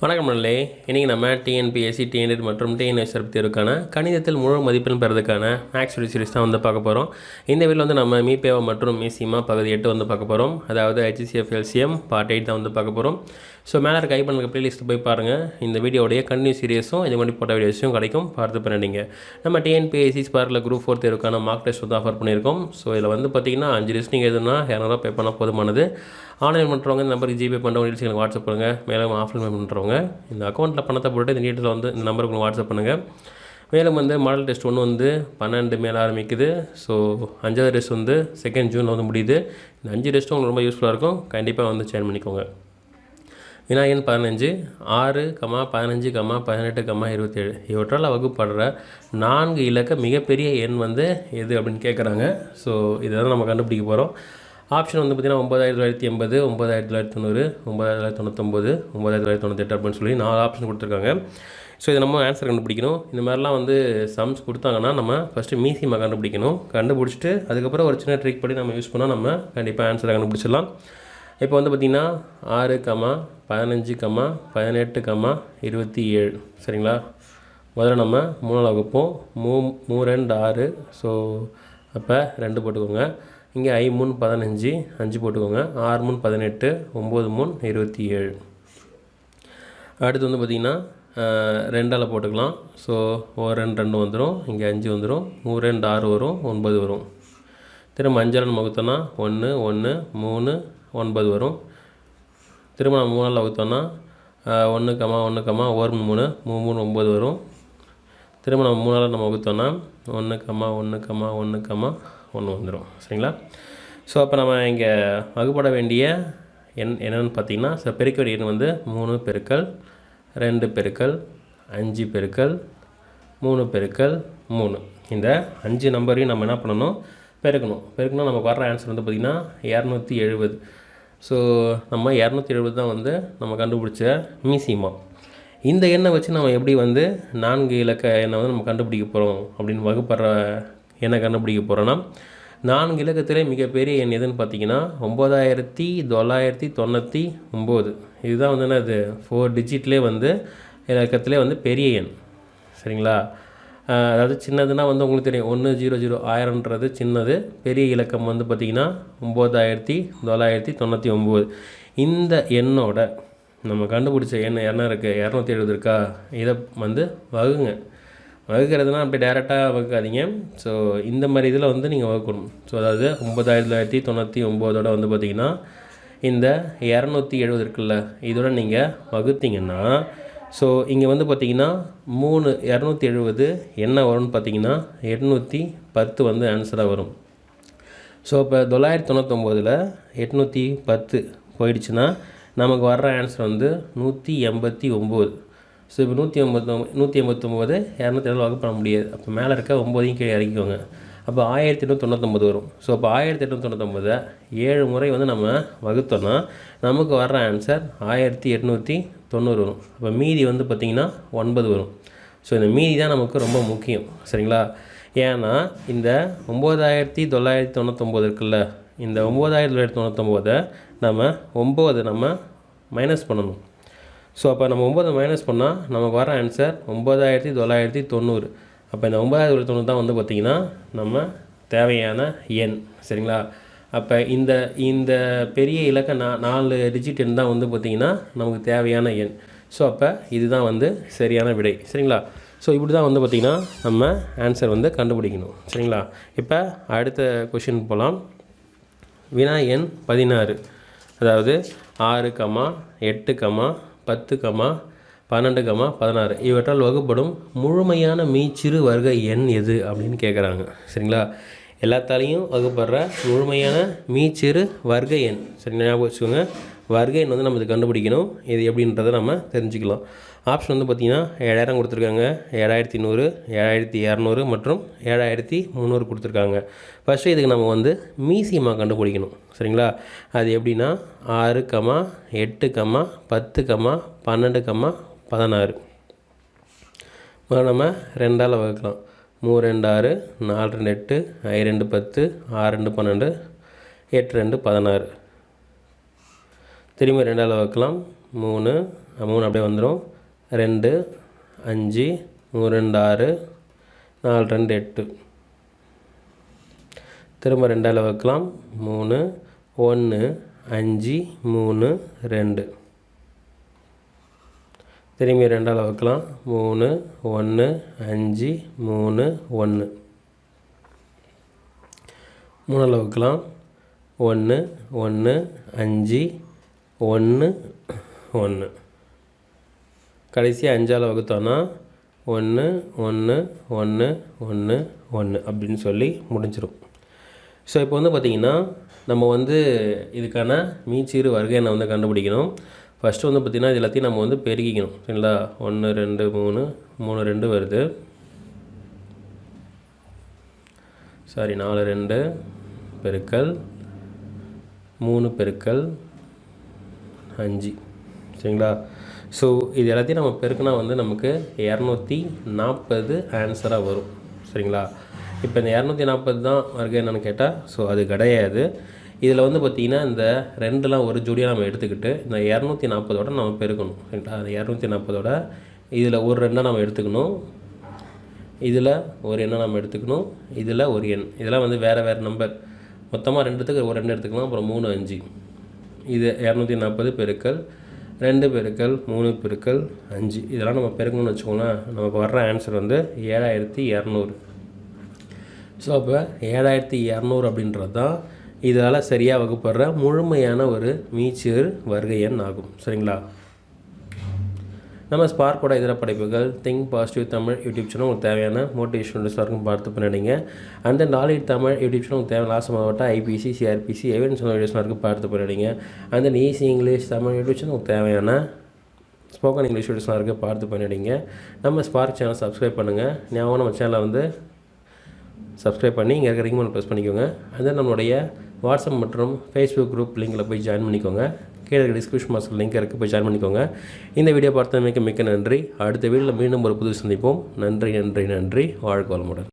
வணக்கம் நண்பர்களே, இன்றைக்கி நம்ம டிஎன்பிஎஸ்சி, டிஎன்எட் மற்றும் டிஎன்எஸ்ஆர்பி தேர்வுக்கான கணிதத்தில் முழு மதிப்பெண் பெறதுக்கான மேக்ஸ் வீடியோ சீரிஸ் தான் பார்க்க போகிறோம். இந்த வீடியோவில் நம்ம மீபேவா மற்றும் மீசிமா பகுதி 8 பார்க்க போகிறோம். அதாவது HCF LCM பார்ட் 8 தான் பார்க்க போகிறோம். ஸோ மேலே இருக்க பண்ணுங்க ப்ளேலிஸ்ட்டு போய் பாருங்கள். இந்த வீடியோடைய கண்டினியூ சீரியஸும் இது மாதிரி போட்ட வீடியோஸும் கிடைக்கும், பார்த்து பண்ணிங்க. நம்ம டிஎன்பிஎஸ்சி ஸ்பார்க்கில் குரூப் 4 தேர்வுக்கான மார்க் டெஸ்ட் வந்து ஆஃபர் பண்ணியிருக்கோம். ஸோ இதில் பார்த்திங்கன்னா 5 லிஸ்டிங் எதுனா 200 பே பண்ணால் போதுமானது. ஆன்லைன் பண்ணுறவங்க இந்த நம்பருக்கு ஜிபே பண்ணுறவங்க டீல்ஸ் எனக்கு வாட்ஸ்அப் பண்ணுங்கள். மேலும் ஆஃப்லைன் பண்ணுறவங்க இந்த அக்கௌண்ட்டில் பணத்தை போட்டு இந்த டீட்டெயில் இந்த நம்பருக்கு வாட்ஸ்அப் பண்ணுங்கள். மேலும் மாடல் டெஸ்ட் ஒன்று 12 மேலே ஆரம்பிக்குது. ஸோ 5வது டெஸ்ட் 2 ஜூனில் முடியுது. இந்த 5 டெஸ்ட்டும் உங்களுக்கு ரொம்ப யூஸ்ஃபுல்லாக இருக்கும். கண்டிப்பாக ஜாயின் பண்ணிக்கோங்க. வினாயன் 15, 6, 15, 18, 27 இவற்றால் வகுப்படுற 4 இலக்க மிகப்பெரிய எண் எது அப்படின்னு கேட்குறாங்க. ஸோ இதை தான் நம்ம கண்டுபிடிக்க போகிறோம். ஆப்ஷன் பார்த்திங்கன்னா 9980, 9990, 9999, 9998 அப்படின்னு சொல்லி 4 ஆப்ஷன் கொடுத்துருக்காங்க. ஸோ இதை நம்ம ஆன்சர் கண்டுபிடிக்கணும். இந்த மாதிரிலாம் சம்ஸ் கொடுத்தாங்கன்னா நம்ம ஃபஸ்ட்டு மீசிமா கண்டுபிடிக்கணும். கண்டுபிடிச்சிட்டு அதுக்கப்புறம் ஒரு சின்ன ட்ரிக் படி நம்ம யூஸ் பண்ணால் நம்ம கண்டிப்பாக ஆன்சரை கண்டுபிடிச்சிடலாம். இப்போ பார்த்திங்கன்னா 6, 15, 18, 27 சரிங்களா. முதல்ல நம்ம 3ஆல் வகுப்போம். 3 2 6. ஸோ அப்போ 2 போட்டுக்கோங்க. இங்கே 5 3 15, 5 போட்டுக்கோங்க. 6 3 18, 9 3 27. அடுத்து பார்த்திங்கன்னா 2ஆல் போட்டுக்கலாம். ஸோ 1 2 2 வந்துடும். இங்கே 5 வந்துடும். 3 2 6 வரும். 9 வரும். திரும்ப 5ஆல் நம்ம வகுத்தோன்னா 1 1 3 9 வரும். திரும்ப நம்ம 3ஆல் வகுத்தோன்னா 1 1 1 3 3 9 வரும். திரும்ப நம்ம 3ஆல் நம்ம வகுத்தோன்னா 1 1 1 1 வந்துடும் சரிங்களா. ஸோ அப்போ நம்ம இங்கே வகுப்பட வேண்டிய என்னென்னு பார்த்தீங்கன்னா, பெருக்க வேண்டிய எண் 3 பெருக்கல் 2 பெருக்கல் 5 பெருக்கல் 3 பெருக்கல் 3. இந்த 5 நம்பரையும் நம்ம என்ன பண்ணணும், பெருக்கணும். நமக்கு வர்ற ஆன்சர் பார்த்திங்கன்னா 270. ஸோ நம்ம 270 தான் நம்ம கண்டுபிடிச்ச மீசிமா. இந்த எண்ணை வச்சு நம்ம எப்படி 4 இலக்க எண்ணை நம்ம கண்டுபிடிக்க போகிறோம் அப்படின்னு வகுப்படுற எண்ணை கண்டுபிடிக்க போகிறோன்னா, 4 இலக்கத்திலே மிகப்பெரிய எண் எதுன்னு பார்த்தீங்கன்னா 9999. இதுதான் என்னது 4 டிஜிட்லேயே இலக்கத்திலே பெரிய எண் சரிங்களா. அதாவது சின்னதுன்னா உங்களுக்கு தெரியும் 100 1000ன்றது சின்னது. பெரிய இலக்கம் பார்த்திங்கன்னா 9999. இந்த எண்ணோட நம்ம கண்டுபிடிச்ச எண் என்ன இருக்குது, 270 இருக்கா. இதை வகுங்க. வகுக்கிறதுனா அப்படி டேரெக்டாக வகுக்காதீங்க. ஸோ இந்த மாதிரி இதில் நீங்கள் வகுக்கணும். ஸோ அதாவது 9999 பார்த்திங்கன்னா இந்த 270 இருக்குல்ல, இதோட நீங்கள் வகுத்தீங்கன்னா, ஸோ இங்கே பார்த்திங்கன்னா 270 என்ன வரும்னு பார்த்தீங்கன்னா 810 ஆன்சராக வரும். ஸோ இப்போ 999ல் 810 போயிடுச்சுன்னா நமக்கு வர்ற ஆன்சர் 189. ஸோ இப்போ 189 270 வகுப்பட முடியாது. அப்போ மேலே இருக்க 9 கீழே இறக்கிக்கோங்க. அப்போ 1899 வரும். ஸோ அப்போ 1899 7 முறை நம்ம வகுத்தோன்னா நமக்கு வர்ற ஆன்சர் 1890 வரும். அப்போ மீதி பார்த்திங்கன்னா 9 வரும். ஸோ இந்த மீதி தான் நமக்கு ரொம்ப முக்கியம் சரிங்களா. ஏன்னா இந்த 9999 இருக்குல்ல, இந்த 9999 நம்ம 9 மைனஸ் பண்ணணும். ஸோ அப்போ நம்ம 9 மைனஸ் பண்ணால் நமக்கு வர ஆன்சர் 9990. அப்போ இந்த 9990 தான் பார்த்திங்கன்னா நம்ம தேவையான எண் சரிங்களா. அப்போ இந்த பெரிய இலக்க 4 டிஜிட் எண் தான் பார்த்திங்கன்னா நமக்கு தேவையான எண். ஸோ அப்போ இதுதான் சரியான விடை சரிங்களா. ஸோ இப்படி தான் பார்த்திங்கன்னா நம்ம ஆன்சர் கண்டுபிடிக்கணும் சரிங்களா. இப்போ அடுத்த கொஷின் போகலாம். வினா எண் 16, அதாவது 6, 8, 10, 12, 16 இவற்றால் வகுப்படும் முழுமையான மீச்சிறு வர்க்க எண் எது அப்படின்னு கேட்குறாங்க சரிங்களா. எல்லாத்தாலையும் வகுப்படுற முழுமையான மீச்சிறு வர்க்க எண் சரி, ஞாபகம் வச்சுக்கோங்க. வர்க்க எண் நம்ம இது கண்டுபிடிக்கணும். இது எப்படின்றத நம்ம தெரிஞ்சுக்கலாம். ஆப்ஷன் பார்த்திங்கன்னா 7000 கொடுத்துருக்காங்க, 7100, 7200 மற்றும் 7300 கொடுத்துருக்காங்க. ஃபஸ்ட்டு இதுக்கு நம்ம மீசிமா கண்டுபிடிக்கணும் சரிங்களா. அது எப்படின்னா 6, 8, 10, 12, 16 நம்ம 2ஆல் வகுக்கலாம். 3 2 6, 4 2 8, 5 2 10, 6 2 12, 8 2 16. திரும்பி 2ஆல் வகுக்கலாம். 3 3 அப்படியே வந்துடும். 2 5 3 2 6 4 2 8. திரும்ப 2ஆல் வகுக்கலாம். 3 1 5 3 2. திரும்பி 2ஆல் வகுக்கலாம். 3 1 5 3 1. 3ஆல் வகுக்கலாம். 1 1 5 1 1. கடைசியாக 5ஆல் வகுத்தோன்னா 1 1 1 1 1 அப்படின்னு சொல்லி முடிஞ்சிடும். ஸோ இப்போ வந்து பார்த்திங்கன்னா நம்ம வந்து இதுக்கான மீச்சீறு வருகை எண்ணை வந்து கண்டுபிடிக்கணும். ஃபஸ்ட்டு வந்து பார்த்திங்கன்னா இது எல்லாத்தையும் நம்ம வந்து பெருக்கிக்கணும். சரிங்களா? 1 2 3 3 2 வருது. 4 2 பெருக்கல் 3 பெருக்கல் 5. சரிங்களா? ஸோ இது எல்லாத்தையும் நம்ம பெருக்கினா வந்து நமக்கு 240 ஆன்சராக வரும். சரிங்களா? இப்போ இந்த 240 தான் வருகை என்னன்னு கேட்டால் ஸோ அது கிடையாது. இதில் வந்து பார்த்திங்கன்னா இந்த 2லாம் ஒரு ஜோடியாக நம்ம எடுத்துக்கிட்டு இந்த 240ஓட நம்ம பெருக்கணும். சரிங்களா? அந்த 240ஓட இதில் ஒரு 2 நம்ம எடுத்துக்கணும், இதில் ஒரு எண்ணை நம்ம எடுத்துக்கணும், இதில் ஒரு எண். இதெல்லாம் வந்து வேறு நம்பர். மொத்தமாக 2த்துக்கு ஒரு 2 எடுத்துக்கலாம். அப்புறம் 3 5. இது 240 பெருக்கல் 2 பெருக்கல் 3 பெருக்கல் 5. இதெல்லாம் நம்ம பெருக்கணும்னு வச்சுக்கோங்களேன். நமக்கு வர்ற ஆன்சர் வந்து 7200. ஸோ அப்போ 7200 அப்படின்றது தான் இதால் சரியாக வகுப்படுற முழுமையான ஒரு மீச்சீர் வருகை எண் ஆகும். சரிங்களா? நம்ம ஸ்பார்க்கோட இதர படைப்புகள் think positive Tamil YouTube channel உங்களுக்கு தேவையான மோட்டிவேஷன் வீடியோஸ் பார்த்து பண்ணிடுங்க. And then knowledge Tamil YouTube channel உங்களுக்கு தேவையான லாஸ்ட் மாவட்ட ஐபிசி சிஆர்பிசி எவென்ஸ் வீடியோஸ் பார்த்து பண்ணிடுங்க. And then easy English Tamil YouTube channel உங்களுக்கு தேவையான ஸ்போக்கன் இங்கிலீஷ் வீடியோஸ்லாம் இருக்குது, பார்த்து பண்ணிடுங்க. நம்ம ஸ்பார்க் சேனல் சப்ஸ்கிரைப் பண்ணுங்கள். ஞாபகம் நம்ம சேனலை வந்து சப்ஸ்கிரைப் பண்ணி இங்கே இருக்க ரிங் பண்ண ப்ரெஸ் பண்ணிக்கோங்க. அண்ட் தென் நம்மளுடைய வாட்ஸ்அப் மற்றும் ஃபேஸ்புக் குரூப் லிங்கில் போய் ஜாயின் பண்ணிக்கோங்க. கீழே டிஸ்கிரிப்ஷன் பாக்ஸில் லிங்க் இருக்குது, போய் ஜாயின் பண்ணிக்கோங்க. இந்த வீடியோ பார்த்தமைக்கு மிக்க நன்றி. அடுத்த வீடியோவில் மீண்டும் ஒரு புது சந்திப்போம். நன்றி நன்றி நன்றி. வாழ்க வளமுடன்.